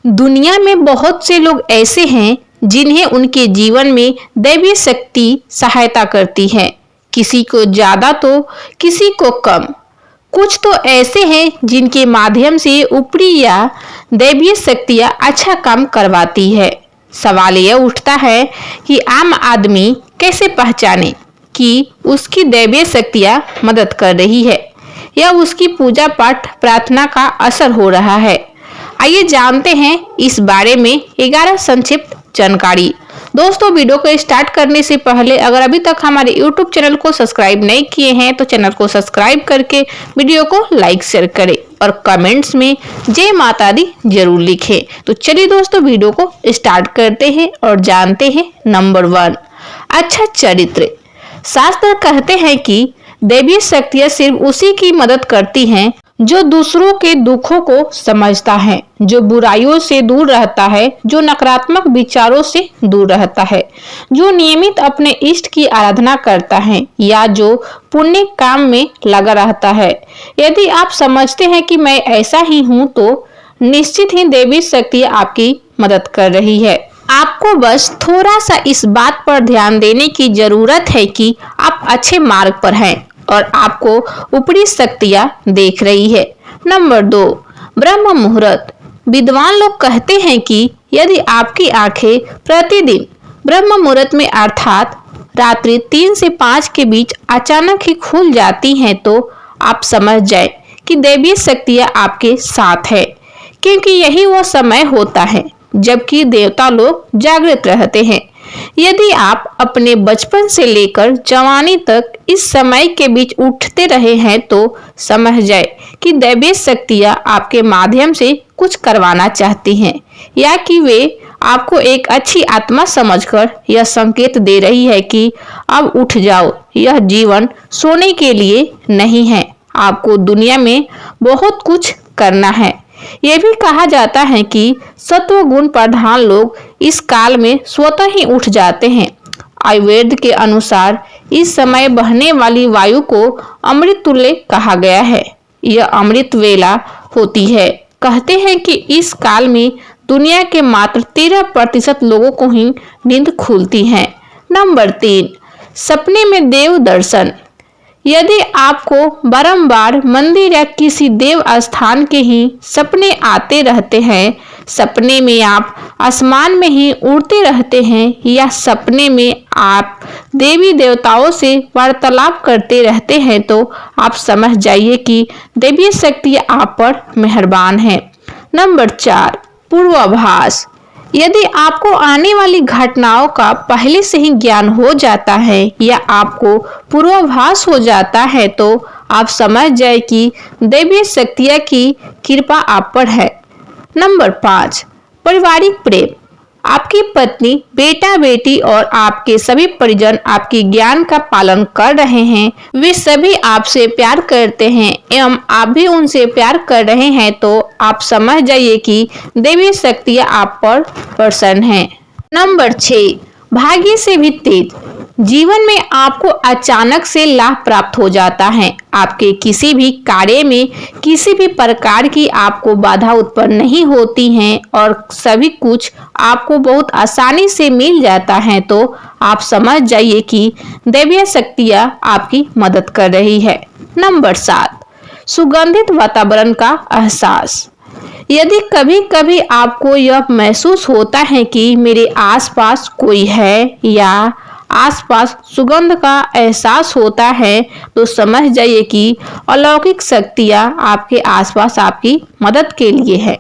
दुनिया में बहुत से लोग ऐसे हैं जिन्हें उनके जीवन में दैवीय शक्ति सहायता करती है। किसी को ज्यादा तो किसी को कम। कुछ तो ऐसे हैं जिनके माध्यम से ऊपरी या दैवीय शक्तियां अच्छा काम करवाती है। सवाल यह उठता है कि आम आदमी कैसे पहचाने कि उसकी दैवीय शक्तियां मदद कर रही है या उसकी पूजा पाठ प्रार्थना का असर हो रहा है। आइए जानते हैं इस बारे में 11 संक्षिप्त जानकारी। दोस्तों, वीडियो को स्टार्ट करने से पहले अगर अभी तक हमारे YouTube चैनल को सब्सक्राइब नहीं किए हैं तो चैनल को सब्सक्राइब करके वीडियो को लाइक शेयर करें और कमेंट्स में जय माता दी जरूर लिखें। तो चलिए दोस्तों, वीडियो को स्टार्ट करते हैं और जानते हैं। नंबर 1, अच्छा चरित्र। शास्त्र कहते हैं कि दैवीय शक्तियां सिर्फ उसी की मदद करती हैं जो दूसरों के दुखों को समझता है, जो बुराइयों से दूर रहता है, जो नकारात्मक विचारों से दूर रहता है, जो नियमित अपने इष्ट की आराधना करता है या जो पुण्य काम में लगा रहता है। यदि आप समझते हैं कि मैं ऐसा ही हूँ तो निश्चित ही दैवीय शक्ति आपकी मदद कर रही है। आपको बस थोड़ा सा इस बात पर ध्यान देने की जरूरत है कि आप अच्छे मार्ग पर हैं और आपको ऊपरी शक्तियां देख रही है। नंबर 2, ब्रह्म मुहूर्त। विद्वान लोग कहते हैं कि यदि आपकी आंखें प्रतिदिन ब्रह्म मुहूर्त में अर्थात रात्रि 3 से 5 के बीच अचानक ही खुल जाती हैं तो आप समझ जाए कि दैवीय शक्तियां आपके साथ है, क्योंकि यही वो समय होता है जबकि देवता लोग जागृत रहते हैं। यदि आप अपने बचपन से लेकर जवानी तक इस समय के बीच उठते रहे हैं तो समझ जाए कि दैवीय शक्तियां आपके माध्यम से कुछ करवाना चाहती हैं या कि वे आपको एक अच्छी आत्मा समझकर यह संकेत दे रही है कि अब उठ जाओ, यह जीवन सोने के लिए नहीं है, आपको दुनिया में बहुत कुछ करना है। यह भी कहा जाता है कि सत्व गुण प्रधान लोग इस काल में स्वतः ही उठ जाते हैं। आयुर्वेद के अनुसार इस समय बहने वाली वायु को अमृत तुल्य कहा गया है। यह अमृत वेला होती है। कहते हैं कि इस काल में दुनिया के मात्र 13% लोगों को ही नींद खुलती है। नंबर 3, सपने में देव दर्शन। यदि आपको बारंबार मंदिर या किसी देव स्थान के ही सपने आते रहते हैं, सपने में आप आसमान में ही उड़ते रहते हैं या सपने में आप देवी देवताओं से वार्तालाप करते रहते हैं तो आप समझ जाइए कि दैवीय शक्ति आप पर मेहरबान है। नंबर 4, पूर्वाभास। यदि आपको आने वाली घटनाओं का पहले से ही ज्ञान हो जाता है या आपको पूर्वाभास हो जाता है तो आप समझ जाए कि दैवीय शक्तियां की कृपा आप पर है। नंबर 5, पारिवारिक प्रेम। आपकी पत्नी, बेटा बेटी और आपके सभी परिजन आपके ज्ञान का पालन कर रहे हैं, वे सभी आपसे प्यार करते हैं एवं आप भी उनसे प्यार कर रहे हैं तो आप समझ जाइए कि दैवीय शक्तियां आप पर प्रसन्न हैं। नंबर 6, भाग्य से भी तेज। जीवन में आपको अचानक से लाभ प्राप्त हो जाता है। आपके किसी भी कार्य में किसी भी प्रकार की आपको बाधा उत्पन्न नहीं होती है और सभी कुछ आपको बहुत आसानी से मिल जाता है तो आप समझ जाइए कि दैवीय शक्तियां आपकी मदद कर रही है। नंबर 7, सुगंधित वातावरण का एहसास। यदि कभी कभी आपको यह महसूस होता है कि मेरे आसपास कोई है या आसपास सुगंध का एहसास होता है तो समझ जाइए कि अलौकिक शक्तियां आपके आसपास आपकी मदद के लिए है।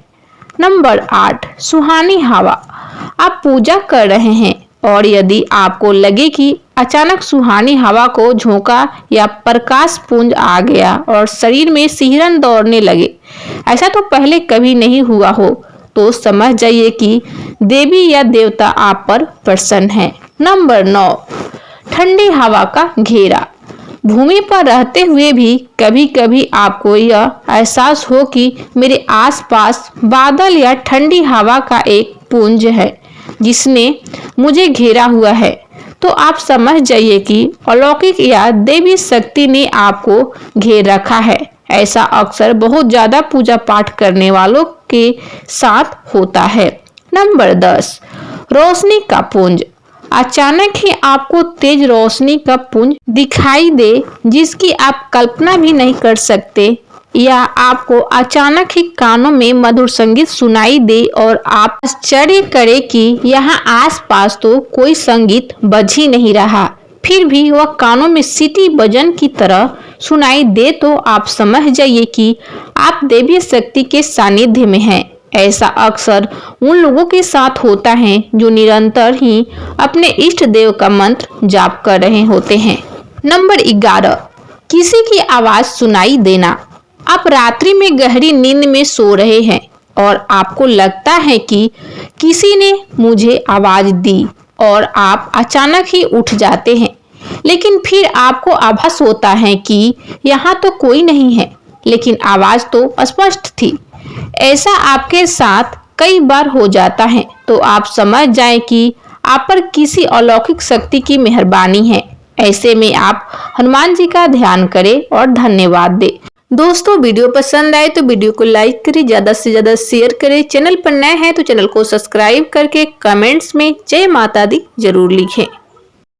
नंबर 8, सुहानी हवा। आप पूजा कर रहे हैं और यदि आपको लगे कि अचानक सुहानी हवा को झोंका या प्रकाश पुंज आ गया और शरीर में सिहरन दौड़ने लगे, ऐसा तो पहले कभी नहीं हुआ हो तो समझ जाइए कि देवी या देवता आप पर प्रसन्न है। नंबर 9, ठंडी हवा का घेरा। भूमि पर रहते हुए भी कभी कभी आपको यह एहसास हो कि मेरे आसपास बादल या ठंडी हवा का एक पुंज है जिसने मुझे घेरा हुआ है तो आप समझ जाइए कि अलौकिक या देवी शक्ति ने आपको घेर रखा है। ऐसा अक्सर बहुत ज्यादा पूजा पाठ करने वालों के साथ होता है। नंबर 10, रोशनी का पुंज। अचानक ही आपको तेज रोशनी का पुंज दिखाई दे जिसकी आप कल्पना भी नहीं कर सकते, या आपको अचानक ही कानों में मधुर संगीत सुनाई दे और आप आश्चर्य करें कि यहाँ आसपास तो कोई संगीत बज ही नहीं रहा, फिर भी वह कानों में सीटी बजन की तरह सुनाई दे, तो आप समझ जाइए कि आप देवी शक्ति के सानिध्य में हैं। ऐसा अक्सर उन लोगों के साथ होता है जो निरंतर ही अपने इष्ट देव का मंत्र जाप कर रहे होते हैं। नंबर 11, किसी की आवाज सुनाई देना। आप रात्रि में गहरी नींद में सो रहे हैं और आपको लगता है कि किसी ने मुझे आवाज दी और आप अचानक ही उठ जाते हैं, लेकिन फिर आपको आभास होता है कि यहाँ तो कोई नहीं है, लेकिन आवाज तो स्पष्ट थी। ऐसा आपके साथ कई बार हो जाता है, तो आप समझ जाएं कि आप पर किसी अलौकिक शक्ति की मेहरबानी है। ऐसे में आप हनुमान जी का ध्यान करें और धन्यवाद दें। दोस्तों, वीडियो पसंद आए तो वीडियो को लाइक करें, ज़्यादा से ज़्यादा शेयर करें। चैनल पर नए हैं तो चैनल को सब्सक्राइब करके कमेंट्स में जय माता दी जरूर लिखें।